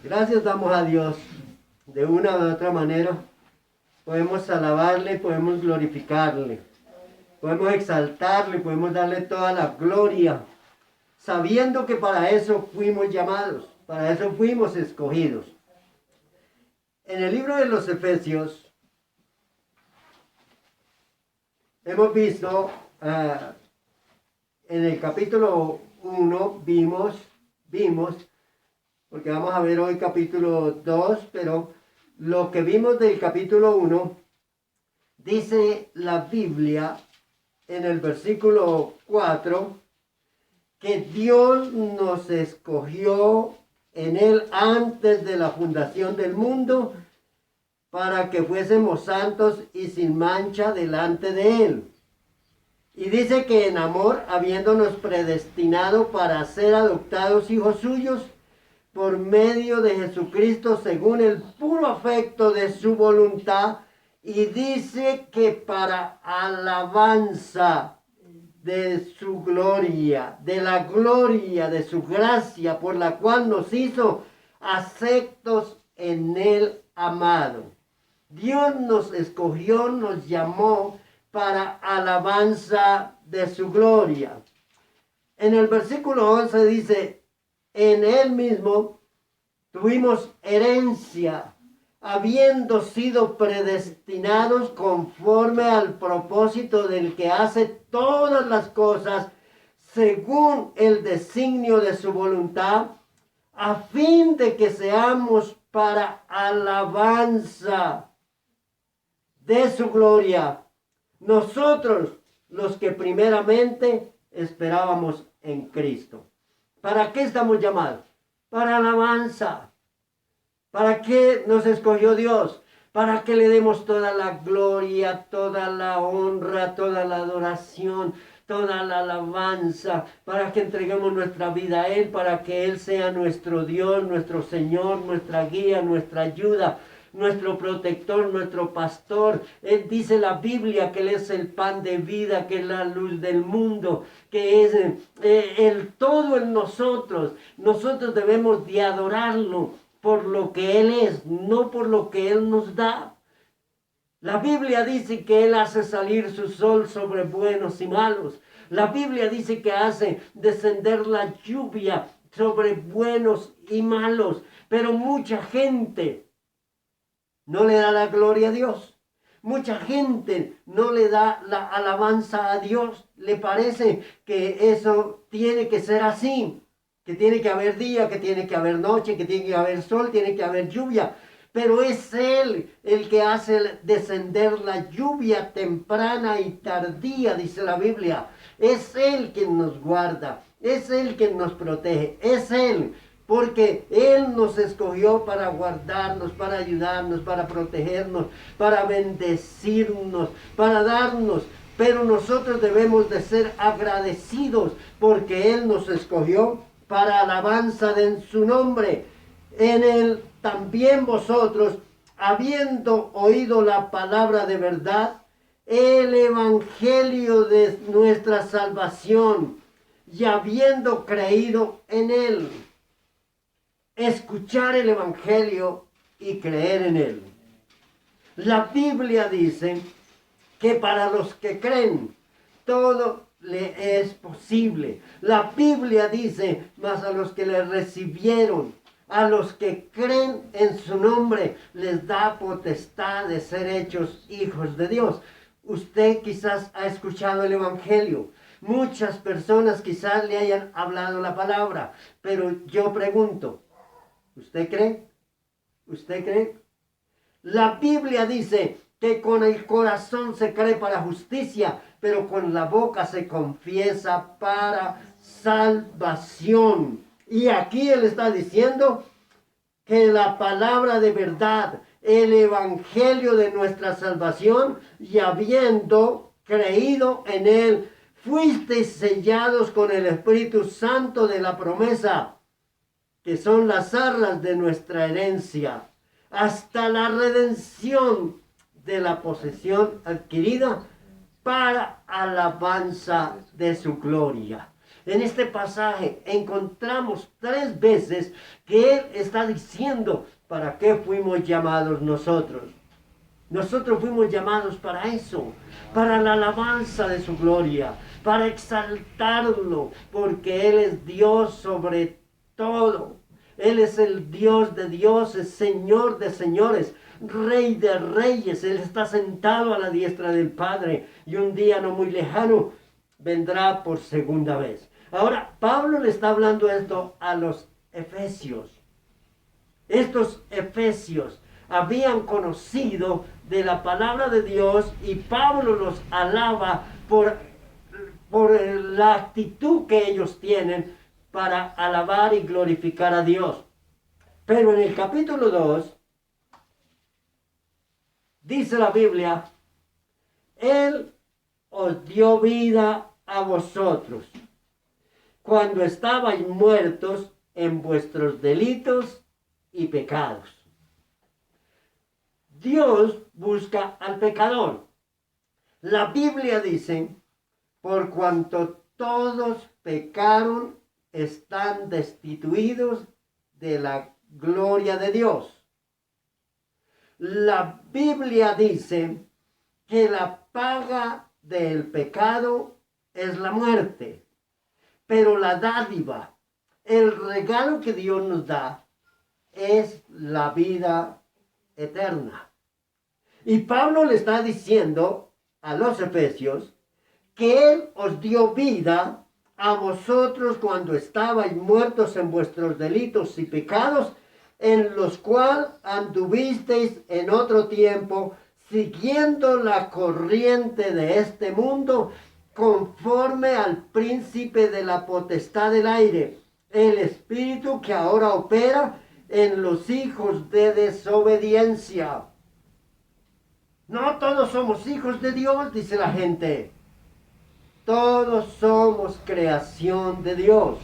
Gracias damos a Dios de una u otra manera. Podemos alabarle, podemos glorificarle, podemos exaltarle, podemos darle toda la gloria, sabiendo que para eso fuimos llamados, para eso fuimos escogidos. En el libro de los Efesios hemos visto, en el capítulo 1 vimos, porque vamos a ver hoy capítulo 2, pero lo que vimos del capítulo 1, dice la Biblia en el versículo 4, que Dios nos escogió en Él antes de la fundación del mundo para que fuésemos santos y sin mancha delante de Él. Y dice que en amor, habiéndonos predestinado para ser adoptados hijos suyos, por medio de Jesucristo, según el puro afecto de su voluntad, y dice que para alabanza de su gloria, de la gloria de su gracia, por la cual nos hizo aceptos en el amado. Dios nos escogió, nos llamó para alabanza de su gloria. En el versículo 11 dice, en él mismo tuvimos herencia, habiendo sido predestinados conforme al propósito del que hace todas las cosas según el designio de su voluntad, a fin de que seamos para alabanza de su gloria, nosotros los que primeramente esperábamos en Cristo. ¿Para qué estamos llamados? Para alabanza. ¿Para qué nos escogió Dios? Para que le demos toda la gloria, toda la honra, toda la adoración, toda la alabanza, para que entreguemos nuestra vida a Él, para que Él sea nuestro Dios, nuestro Señor, nuestra guía, nuestra ayuda, nuestro protector, nuestro pastor. Él dice la Biblia que Él es el pan de vida, que es la luz del mundo, que es el todo en nosotros. Nosotros debemos de adorarlo por lo que Él es, no por lo que Él nos da. La Biblia dice que Él hace salir su sol sobre buenos y malos. La Biblia dice que hace descender la lluvia sobre buenos y malos. Pero mucha gente no le da la gloria a Dios. Mucha gente no le da la alabanza a Dios. Le parece que eso tiene que ser así. Que tiene que haber día, que tiene que haber noche, que tiene que haber sol, tiene que haber lluvia. Pero es Él el que hace descender la lluvia temprana y tardía, dice la Biblia. Es Él quien nos guarda, es Él quien nos protege, es Él. Porque Él nos escogió para guardarnos, para ayudarnos, para protegernos, para bendecirnos, para darnos. Pero nosotros debemos de ser agradecidos porque Él nos escogió para alabanza de su nombre. En Él también vosotros, habiendo oído la palabra de verdad, el evangelio de nuestra salvación, y habiendo creído en Él. Escuchar el evangelio y creer en Él. La Biblia dice que para los que creen, todo le es posible. La Biblia dice, mas a los que le recibieron, a los que creen en su nombre, les da potestad de ser hechos hijos de Dios. Usted quizás ha escuchado el evangelio. Muchas personas quizás le hayan hablado la palabra. Pero yo pregunto, ¿usted cree? ¿Usted cree? La Biblia dice que con el corazón se cree para justicia, pero con la boca se confiesa para salvación. Y aquí Él está diciendo que la palabra de verdad, el evangelio de nuestra salvación, y habiendo creído en Él, fuisteis sellados con el Espíritu Santo de la promesa, que son las arras de nuestra herencia, hasta la redención de la posesión adquirida para alabanza de su gloria. En este pasaje encontramos 3 veces que Él está diciendo para qué fuimos llamados nosotros. Nosotros fuimos llamados para eso, para la alabanza de su gloria, para exaltarlo, porque Él es Dios sobre todo. Él es el Dios de dioses, Señor de señores, Rey de reyes. Él está sentado a la diestra del Padre y un día no muy lejano vendrá por segunda vez. Ahora, Pablo le está hablando esto a los efesios. Estos efesios habían conocido de la palabra de Dios y Pablo los alaba por la actitud que ellos tienen para alabar y glorificar a Dios. Pero en el capítulo 2 dice la Biblia, Él os dio vida a vosotros cuando estabais muertos en vuestros delitos y pecados. Dios busca al pecador. La Biblia dice, por cuanto todos pecaron, están destituidos de la gloria de Dios. La Biblia dice que la paga del pecado es la muerte, pero la dádiva, el regalo que Dios nos da, es la vida eterna. Y Pablo le está diciendo a los efesios que Él os dio vida a vosotros cuando estabais muertos en vuestros delitos y pecados, en los cuales anduvisteis en otro tiempo, siguiendo la corriente de este mundo, conforme al príncipe de la potestad del aire, el espíritu que ahora opera en los hijos de desobediencia. No todos somos hijos de Dios, dice la gente. Todos somos creación de Dios.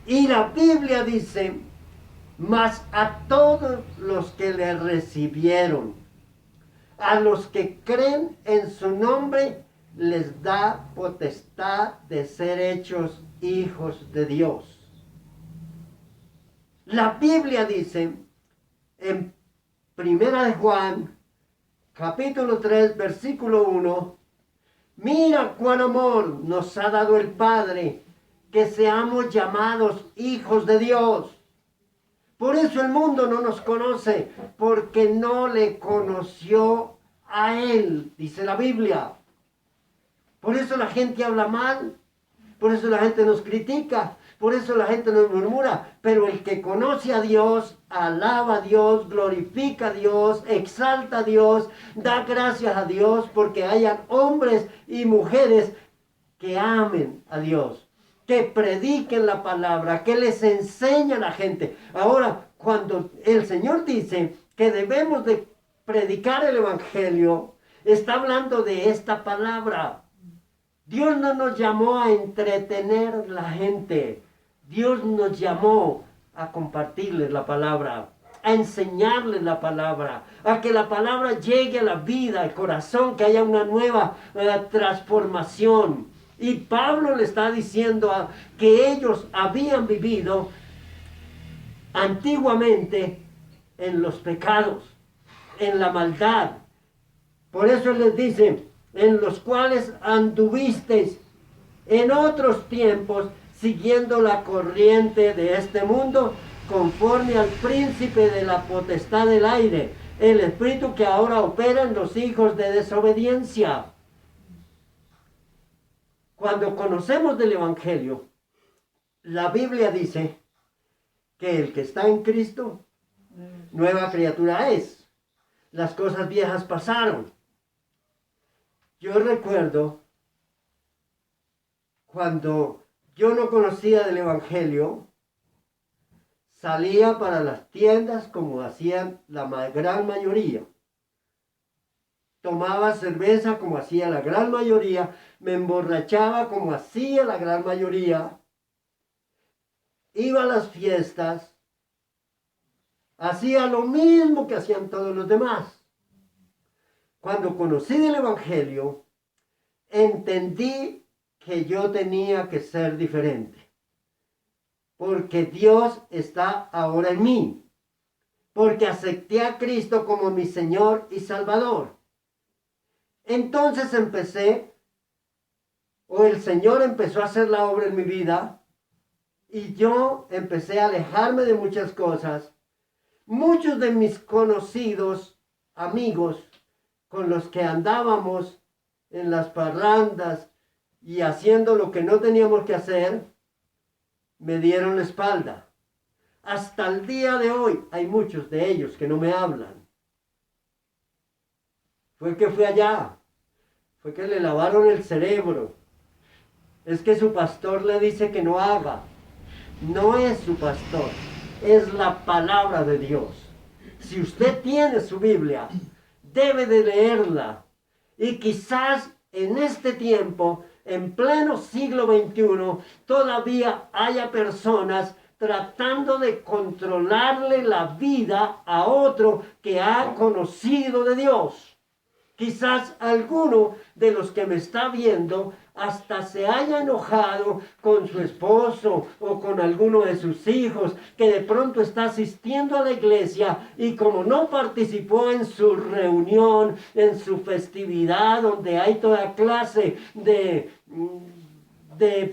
Y la Biblia dice, mas a todos los que le recibieron, a los que creen en su nombre, les da potestad de ser hechos hijos de Dios. La Biblia dice en Primera de Juan, capítulo 3, versículo 1, mira cuán amor nos ha dado el Padre, que seamos llamados hijos de Dios. Por eso el mundo no nos conoce, porque no le conoció a Él, dice la Biblia. Por eso la gente habla mal, por eso la gente nos critica, por eso la gente nos murmura. Pero el que conoce a Dios, alaba a Dios, glorifica a Dios, exalta a Dios, da gracias a Dios, porque hayan hombres y mujeres que amen a Dios, que prediquen la palabra, que les enseñen a la gente. Ahora, cuando el Señor dice que debemos de predicar el Evangelio, está hablando de esta palabra. Dios no nos llamó a entretener la gente. Dios nos llamó a compartirles la palabra, a enseñarles la palabra, a que la palabra llegue a la vida, al corazón, que haya una nueva transformación. Y Pablo le está diciendo que ellos habían vivido antiguamente en los pecados, en la maldad. Por eso les dice, en los cuales anduvisteis en otros tiempos, siguiendo la corriente de este mundo, conforme al príncipe de la potestad del aire, el espíritu que ahora opera en los hijos de desobediencia. Cuando conocemos del Evangelio, la Biblia dice que el que está en Cristo, nueva criatura es. Las cosas viejas pasaron. Yo recuerdo cuando yo no conocía del Evangelio, salía para las tiendas como hacían la gran mayoría. Tomaba cerveza como hacía la gran mayoría, me emborrachaba como hacía la gran mayoría, iba a las fiestas, hacía lo mismo que hacían todos los demás. Cuando conocí del Evangelio, entendí que yo tenía que ser diferente. Porque Dios está ahora en mí. Porque acepté a Cristo como mi Señor y Salvador. Entonces el Señor empezó a hacer la obra en mi vida y yo empecé a alejarme de muchas cosas. Muchos de mis conocidos, amigos, con los que andábamos en las parrandas y haciendo lo que no teníamos que hacer, me dieron la espalda. Hasta el día de hoy hay muchos de ellos que no me hablan. Fue que fui allá, fue que le lavaron el cerebro. Es que su pastor le dice que no haga. No es su pastor, es la palabra de Dios. Si usted tiene su Biblia, debe de leerla. Y quizás en este tiempo, en pleno siglo XXI, todavía haya personas tratando de controlarle la vida a otro que ha conocido de Dios. Quizás alguno de los que me está viendo hasta se haya enojado con su esposo o con alguno de sus hijos que de pronto está asistiendo a la iglesia y como no participó en su reunión, en su festividad donde hay toda clase de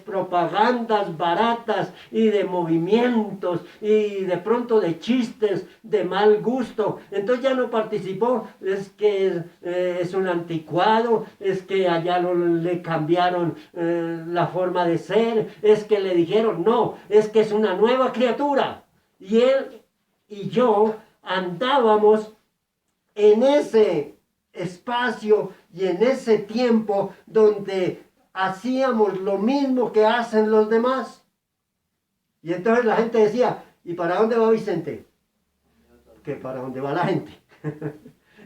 propagandas baratas y de movimientos y de pronto de chistes de mal gusto, entonces ya no participó, es que es un anticuado, es que allá le cambiaron la forma de ser, es que le dijeron no, es que es una nueva criatura. Y él y yo andábamos en ese espacio y en ese tiempo donde hacíamos lo mismo que hacen los demás. Y entonces la gente decía, ¿y para dónde va Vicente? Que para dónde va la gente.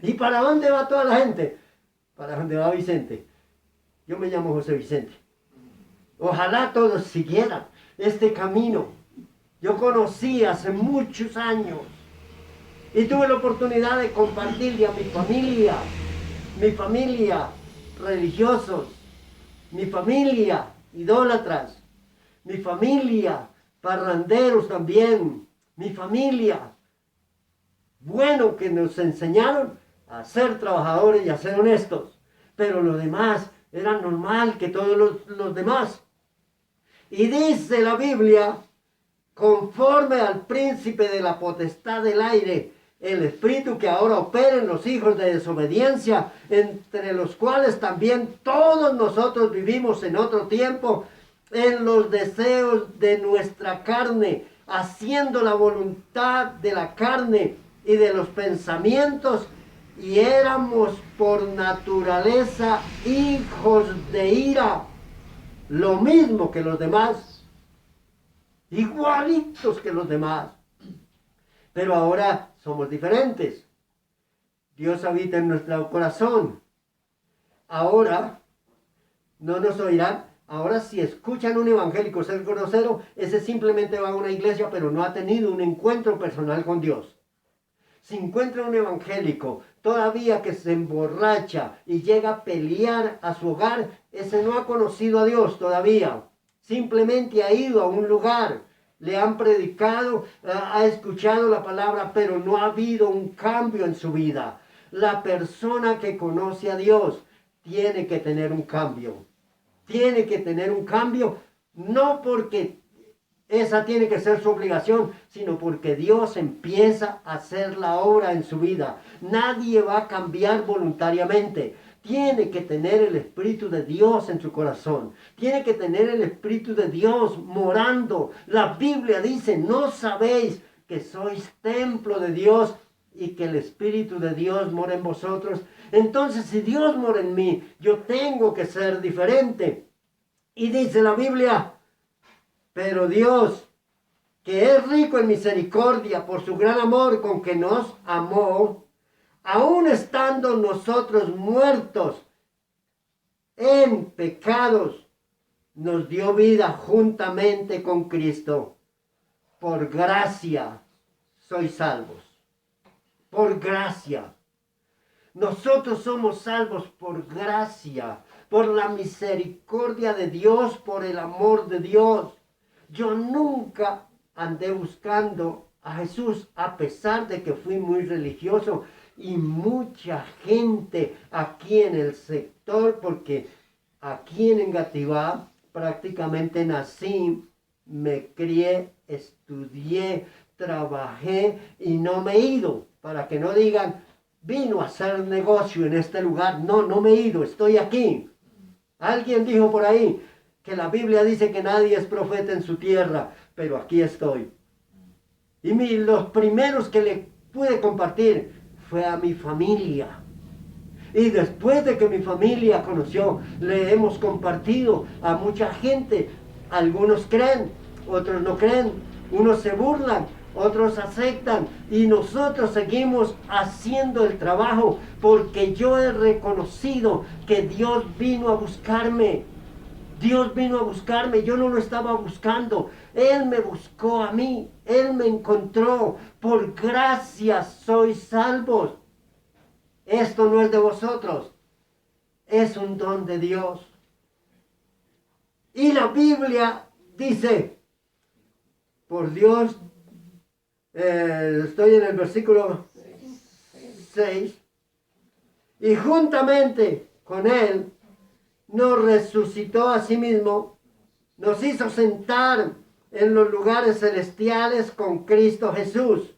¿Y para dónde va toda la gente? Para dónde va Vicente. Yo me llamo José Vicente. Ojalá todos siguieran este camino. Yo conocí hace muchos años y tuve la oportunidad de compartirle a mi familia religiosos, mi familia idólatras, mi familia parranderos también, mi familia, bueno, que nos enseñaron a ser trabajadores y a ser honestos, pero los demás eran normal que todos los demás. Y dice la Biblia, conforme al príncipe de la potestad del aire, el espíritu que ahora opera en los hijos de desobediencia, entre los cuales también todos nosotros vivimos en otro tiempo, en los deseos de nuestra carne, haciendo la voluntad de la carne y de los pensamientos, y éramos por naturaleza hijos de ira, lo mismo que los demás, igualitos que los demás. Pero ahora somos diferentes. Dios habita en nuestro corazón. Ahora no nos oirán. Ahora si escuchan un evangélico ser grosero, ese simplemente va a una iglesia, pero no ha tenido un encuentro personal con Dios. Si encuentra un evangélico todavía que se emborracha y llega a pelear a su hogar, ese no ha conocido a Dios todavía. Simplemente ha ido a un lugar, le han predicado, ha escuchado la palabra, pero no ha habido un cambio en su vida. La persona que conoce a Dios tiene que tener un cambio. Tiene que tener un cambio, no porque esa tiene que ser su obligación, sino porque Dios empieza a hacer la obra en su vida. Nadie va a cambiar voluntariamente. Tiene que tener el Espíritu de Dios en su corazón. Tiene que tener el Espíritu de Dios morando. La Biblia dice, ¿no sabéis que sois templo de Dios y que el Espíritu de Dios mora en vosotros? Entonces, si Dios mora en mí, yo tengo que ser diferente. Y dice la Biblia, pero Dios, que es rico en misericordia por su gran amor con que nos amó, aun estando nosotros muertos en pecados, nos dio vida juntamente con Cristo. Por gracia sois salvos. Por gracia. Nosotros somos salvos por gracia, por la misericordia de Dios, por el amor de Dios. Yo nunca andé buscando a Jesús, a pesar de que fui muy religioso, y mucha gente aquí en el sector, porque aquí en Engativá prácticamente nací, me crié, estudié, trabajé y no me he ido, para que no digan, vino a hacer negocio en este lugar. No, no me he ido, estoy aquí. Alguien dijo por ahí que la Biblia dice que nadie es profeta en su tierra, pero aquí estoy. Y los primeros que le pude compartir fue a mi familia. Y después de que mi familia conoció, le hemos compartido a mucha gente. Algunos creen, otros no creen. Unos se burlan, otros aceptan. Y nosotros seguimos haciendo el trabajo porque yo he reconocido que Dios vino a buscarme. Dios vino a buscarme, yo no lo estaba buscando. Él me buscó a mí, Él me encontró. Por gracia sois salvos. Esto no es de vosotros, es un don de Dios. Y la Biblia dice, por Dios, estoy en el versículo 6, y juntamente con Él nos resucitó a sí mismo, nos hizo sentar en los lugares celestiales con Cristo Jesús,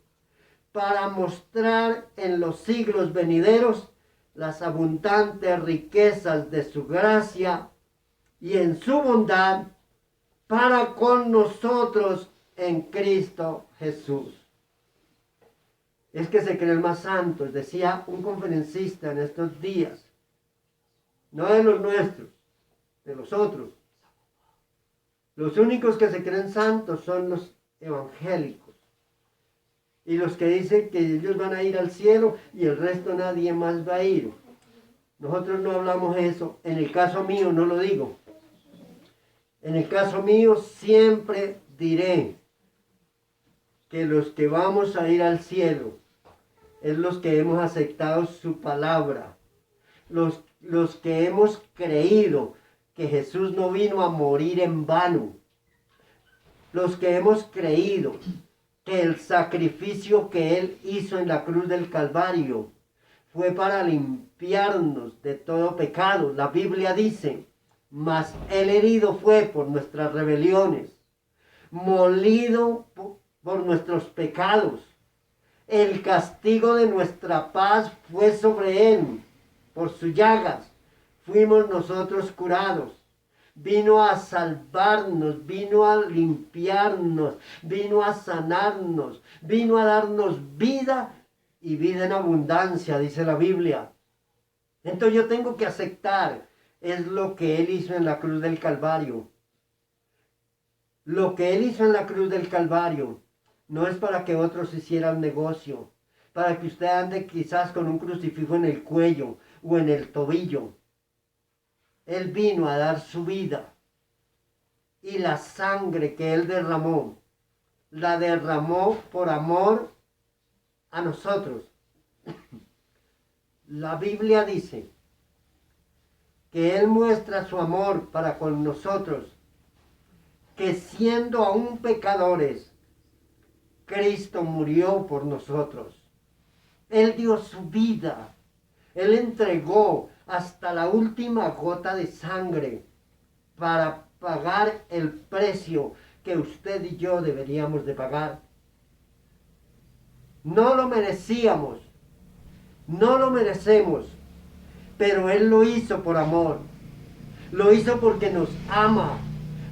para mostrar en los siglos venideros las abundantes riquezas de su gracia y en su bondad para con nosotros en Cristo Jesús. Es que se creen más santos, decía un conferencista en estos días, no de los nuestros, de los otros. Los únicos que se creen santos son los evangélicos. Y los que dicen que ellos van a ir al cielo y el resto nadie más va a ir. Nosotros no hablamos eso. En el caso mío no lo digo. En el caso mío siempre diré que los que vamos a ir al cielo es los que hemos aceptado su palabra. Los que hemos creído que Jesús no vino a morir en vano. Los que hemos creído que el sacrificio que Él hizo en la cruz del Calvario fue para limpiarnos de todo pecado. La Biblia dice, mas Él herido fue por nuestras rebeliones, molido por nuestros pecados. El castigo de nuestra paz fue sobre Él, por sus llagas fuimos nosotros curados. Vino a salvarnos, vino a limpiarnos, vino a sanarnos, vino a darnos vida y vida en abundancia, dice la Biblia. Entonces yo tengo que aceptar, es lo que Él hizo en la cruz del Calvario. Lo que Él hizo en la cruz del Calvario no es para que otros hicieran negocio, para que usted ande quizás con un crucifijo en el cuello o en el tobillo. Él vino a dar su vida y la sangre que Él derramó, la derramó por amor a nosotros. La Biblia dice que Él muestra su amor para con nosotros, que siendo aún pecadores, Cristo murió por nosotros. Él dio su vida, Él entregó hasta la última gota de sangre para pagar el precio que usted y yo deberíamos de pagar. No lo merecíamos, no lo merecemos, pero Él lo hizo por amor, lo hizo porque nos ama.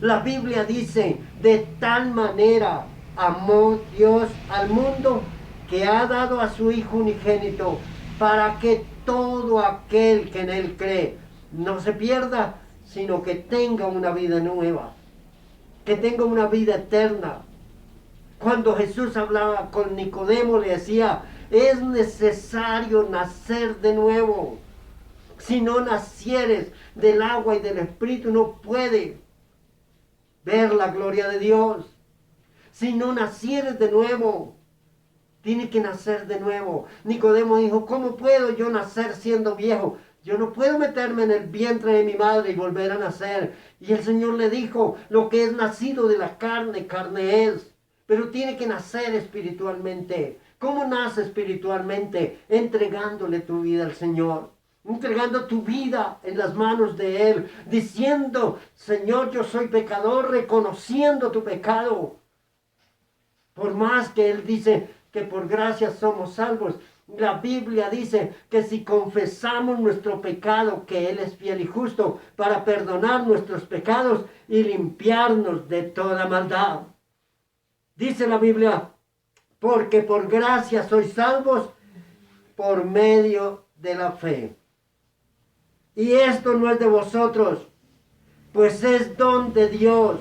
La Biblia dice, de tal manera amó Dios al mundo que ha dado a su Hijo unigénito para que todo aquel que en Él cree no se pierda, sino que tenga una vida nueva, que tenga una vida eterna. Cuando Jesús hablaba con Nicodemo, le decía, es necesario nacer de nuevo. Si no nacieres del agua y del Espíritu, no puedes ver la gloria de Dios. Si no nacieres de nuevo, tiene que nacer de nuevo. Nicodemo dijo, ¿cómo puedo yo nacer siendo viejo? Yo no puedo meterme en el vientre de mi madre y volver a nacer. Y el Señor le dijo, lo que es nacido de la carne, carne es. Pero tiene que nacer espiritualmente. ¿Cómo nace espiritualmente? Entregándole tu vida al Señor. Entregando tu vida en las manos de Él. Diciendo, Señor, yo soy pecador, reconociendo tu pecado. Por más que Él dice que por gracia somos salvos, la Biblia dice que si confesamos nuestro pecado, que Él es fiel y justo para perdonar nuestros pecados y limpiarnos de toda maldad. Dice la Biblia, porque por gracia sois salvos por medio de la fe. Y esto no es de vosotros, pues es don de Dios,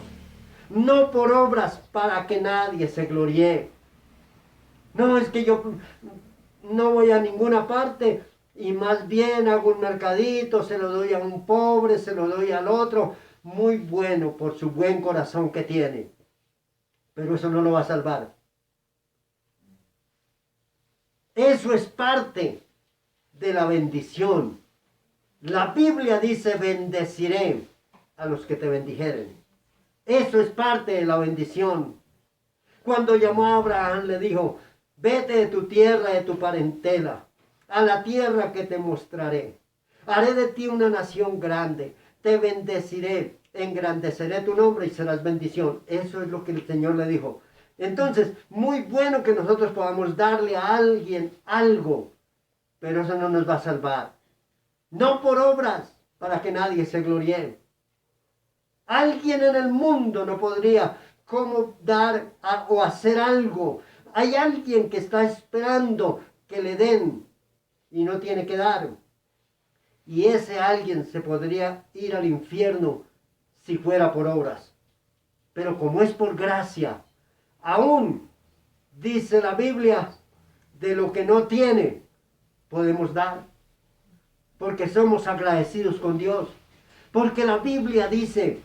no por obras para que nadie se gloríe. No es que yo no voy a ninguna parte y más bien hago un mercadito, se lo doy a un pobre, se lo doy al otro. Muy bueno por su buen corazón que tiene. Pero eso no lo va a salvar. Eso es parte de la bendición. La Biblia dice, bendeciré a los que te bendijeren. Eso es parte de la bendición. Cuando llamó a Abraham le dijo, vete de tu tierra, de tu parentela, a la tierra que te mostraré. Haré de ti una nación grande, te bendeciré, engrandeceré tu nombre y serás bendición. Eso es lo que el Señor le dijo. Entonces, muy bueno que nosotros podamos darle a alguien algo, pero eso no nos va a salvar. No por obras, para que nadie se gloríe. Alguien en el mundo no podría como dar o hacer algo. Hay alguien que está esperando que le den y no tiene que dar. Y ese alguien se podría ir al infierno si fuera por obras. Pero como es por gracia, aún dice la Biblia, de lo que no tiene, podemos dar. Porque somos agradecidos con Dios. Porque la Biblia dice,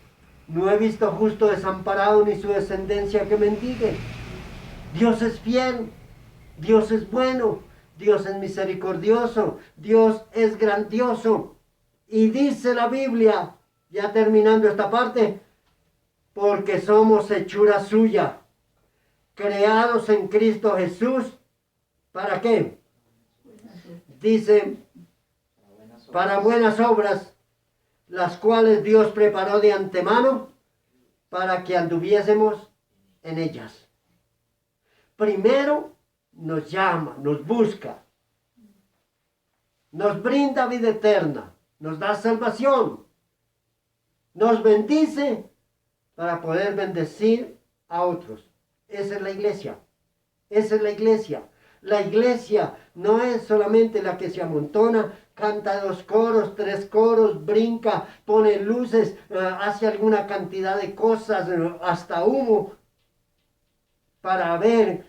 no he visto justo desamparado ni su descendencia que mendigue. Dios es fiel, Dios es bueno, Dios es misericordioso, Dios es grandioso. Y dice la Biblia, ya terminando esta parte, porque somos hechura suya, creados en Cristo Jesús. ¿Para qué? Dice, para buenas obras, las cuales Dios preparó de antemano para que anduviésemos en ellas. Primero nos llama, nos busca, nos brinda vida eterna, nos da salvación, nos bendice para poder bendecir a otros. Esa es la iglesia, esa es la iglesia. La iglesia no es solamente la que se amontona, canta 2 coros, 3 coros, brinca, pone luces, hace alguna cantidad de cosas, hasta humo, para ver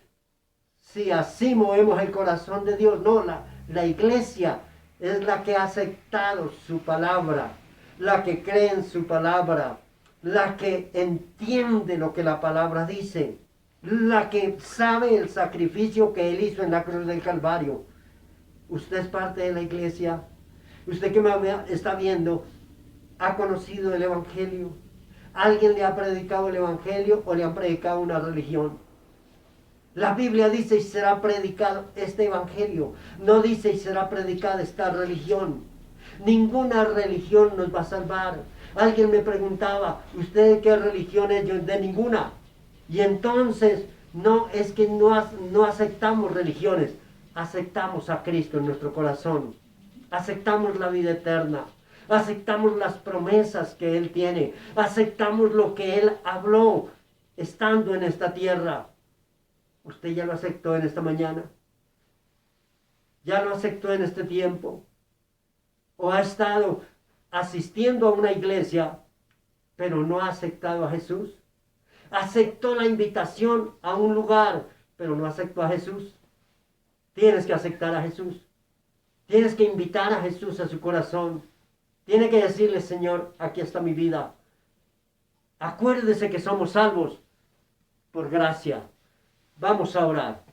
si así movemos el corazón de Dios. No, la iglesia es la que ha aceptado su palabra, la que cree en su palabra, la que entiende lo que la palabra dice, la que sabe el sacrificio que Él hizo en la cruz del Calvario. Usted es parte de la iglesia. Usted que me está viendo, ¿ha conocido el Evangelio? ¿Alguien le ha predicado el Evangelio o le han predicado una religión? La Biblia dice y será predicado este Evangelio. No dice y será predicada esta religión. Ninguna religión nos va a salvar. Alguien me preguntaba, ¿usted de qué religión es? Yo, de ninguna. Y entonces, no es que no aceptamos religiones. Aceptamos a Cristo en nuestro corazón. Aceptamos la vida eterna. Aceptamos las promesas que Él tiene. Aceptamos lo que Él habló estando en esta tierra. ¿Usted ya lo aceptó en esta mañana? ¿Ya lo aceptó en este tiempo? ¿O ha estado asistiendo a una iglesia, pero no ha aceptado a Jesús? ¿Aceptó la invitación a un lugar, pero no aceptó a Jesús? Tienes que aceptar a Jesús. Tienes que invitar a Jesús a su corazón. Tienes que decirle, Señor, aquí está mi vida. Acuérdese que somos salvos por gracia. Vamos a orar.